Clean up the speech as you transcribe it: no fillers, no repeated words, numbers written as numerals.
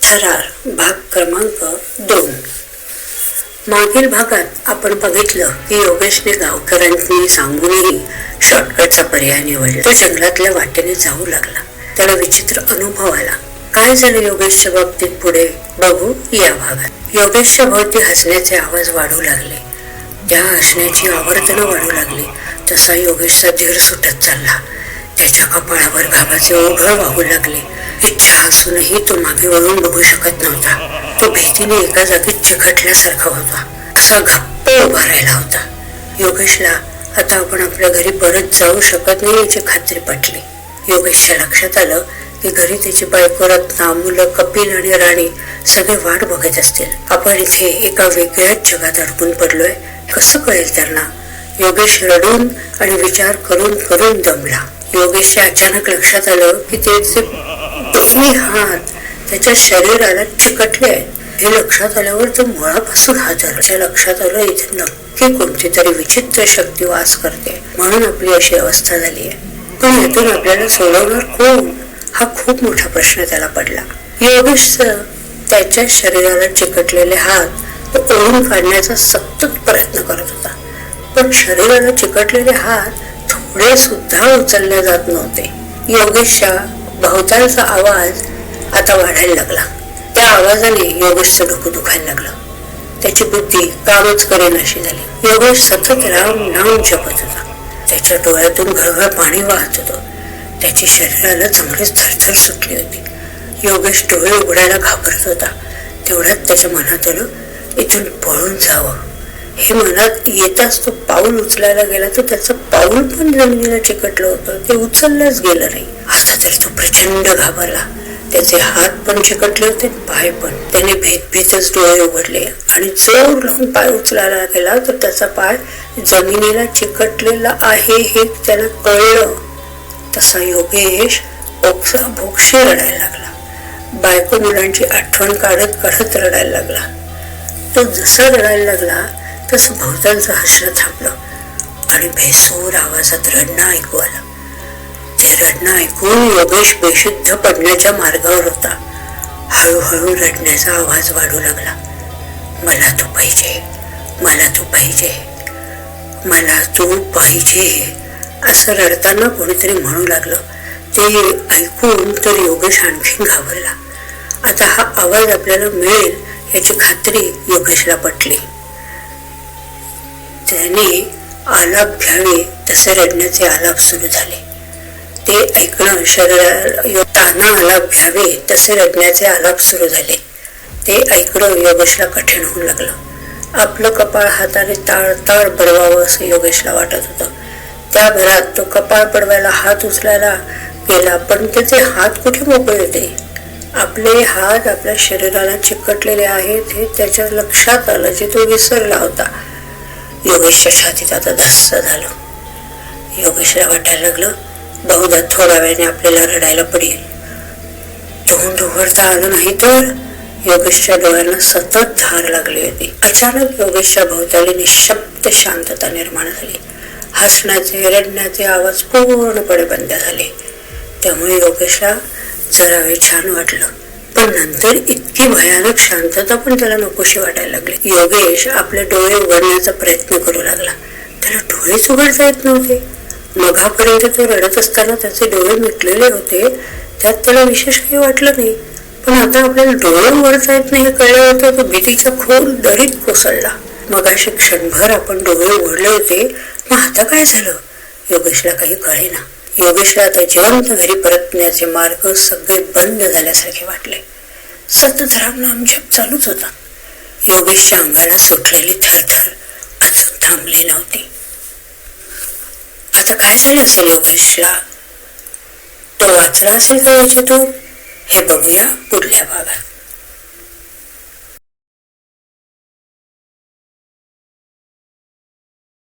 थरार भाग क्रमांक 2. मागील भागात आपण बघितलं की योगेशने गावकऱ्यांनी सांगूनही शॉर्टकटचा पर्याय निवडला. तो जंगलातल्या वाटेने जाऊ लागला. त्याला विचित्र अनुभव आला. काय झालं योगेशच्या बाबतीत पुढे बघू या भागात. योगेशच्या भोवती हसण्याचे आवाज वाढू लागले. त्या हसण्याची आवर्तनं वाढू लागली तसा योगेशचा धीर सुटत चालला. त्याच्या कपाळावर घामाचे ओघळ वाहू लागले. इच्छा असूनही तो मागे वळून बघू शकत नव्हता. तो भीतीने एका जागी चिकटल्यासारखा होता. असा गप्प उभा राहिला होता. योगेशला आता आपण आपल्या घरी परत जाऊ शकत नाही याची खात्री पटली. योगेशच्या लक्षात आलं की घरी त्याची बायको रत्ना, मुलं कपिल आणि राणी सगळे वाट बघत असतील. आपण इथे एका वेगळ्याच जगात अडकून पडलोय. कसं कळेल त्यांना. योगेश रडून आणि विचार करून करून दमला. योगेशच्या अचानक लक्षात आलं की त्याचे दोन्ही हात त्याच्या शरीराला चिकटले आहेत. हे लक्षात आल्यावर तो मुळापासून हादरला. त्याच्या लक्षात आलं इथे नक्की कोणती तरी विचित्र शक्ती वास करते म्हणून आपली अशी अवस्था झाली आहे. पण यातून आपल्याला सोडवणार कोण हा खूप मोठा प्रश्न त्याला पडला. योगेशचं त्याच्या शरीराला चिकटलेले हात तो ओढून काढण्याचा सतत प्रयत्न करत होता. पण शरीराला चिकटलेले हात थोडे सुद्धा उचलले जात नव्हते. योगेशच्या भोवतालचा आवाज आता वाढायला लागला. त्या आवाजाने योगेशचं डोकं दुखायला लागलं. त्याची बुद्धी कामच करेनाशी झाली. योगेश सतत राम नाम जपत होता. त्याच्या डोळ्यातून घळघळ पाणी वाहत होतं. त्याची शरीराला चांगलीच थरथर सुटली होती. योगेश डोळे उघडायला घाबरत होता. तेवढ्यात त्याच्या मनात आलं इथून पळून जावं. हे मनात येताच तो पाऊल उचलायला गेला तर त्याचं पाऊल पण जमिनीला चिकटलं होतं. ते उचललंच गेलं नाही. आता तर तो प्रचंड घाबरला. त्याचे हात पण चिकटले होते, पाय पण. त्याने भीतभीतच डोळे उघडले आणि जोर लावून पाय उचलायला गेला तर त्याचा पाय जमिनीला चिकटलेला आहे हे त्याला कळलं. तसा योगेश ओक्साबोक्शी रडायला लागला. बायको मुलांची आठवण काढत काढत रडायला लागला. तो जसा रडायला लागला तसं भोवतालचं हसणं थांबलं आणि भेसूर आवाजात रडणं ऐकू आलं. ते रडणं ऐकून योगेश बेशुद्ध पडण्याच्या मार्गावर होता. हळूहळू रडण्याचा आवाज वाढू लागला. मला तू पाहिजे, मला तू पाहिजे, मला तू पाहिजे असं रडताना कोणीतरी म्हणू लागलं. ते ऐकून तर योगेश आणखीन घाबरला. आता हा आवाज आपल्याला मिळेल याची खात्री योगेशला पटली. त्याने आलाप घ्यावे तसे रडण्याचे आलाप सुरू झाले. ते ऐकणं शरीराला ताना आलाप घ्यावे तसे रडण्याचे आलाप सुरू झाले. ते ऐकणं योगेशला कठीण होऊ लागलं. आपलं कपाळ हाताने ताळ ताळ बडवावं असं योगेशला वाटत होतं. त्या भरात तो कपाळ पडवायला हात उचलायला गेला पण त्याचे हात कुठे मोकळे होते. आपले हात आपल्या शरीराला चिकटलेले आहेत हे त्याच्या लक्षात आलं जे तो विसरला होता. योगेशच्या छातीत आता धस्स झालं. योगेशला वाटायला लागलं बहुधा थोड्या वेळाने आपल्याला रडायला पडेल. तोंड उघडता आलं नाही तर. योगेशच्या डोळ्यांना सतत धार लागली होती. अचानक योगेशच्या भोवताली निशब्द शांतता निर्माण झाली. हसण्याचे रडण्याचे आवाज पूर्णपणे बंद झाले. त्यामुळे योगेशला जरा वेळ छान वाटलं. पण नंतर इतकी भयानक शांतता पण त्याला नकोशी वाटायला लागली. योगेश आपले डोळे उघडण्याचा प्रयत्न करू लागला. त्याला डोळेच उघडता येत नव्हते. मघापर्यंत तो रडत असताना त्याचे डोळे मिटलेले होते. त्यात त्याला विशेष काही वाटलं नाही. पण आता आपल्याला डोळे उघडता येत नाही हे कळल्यावर तो भीतीचा खोल दरीत कोसळला. मगाशी क्षणभर आपण डोळे उघडले होते मग आता काय झालं योगेशला काही कळेना. योगेशला आता जिवंत घरी परतण्याचे मार्ग सगळे बंद झाल्यासारखे वाटले. सतत रामनाम जप चालूच होता. योगेशच्या अंगाला सुटलेली थरथर अजून थांबली नव्हती. आता काय झालं असेल योगेशला. तो वाचला असेल का याच्यातून हे बघूया पुढल्या भागात.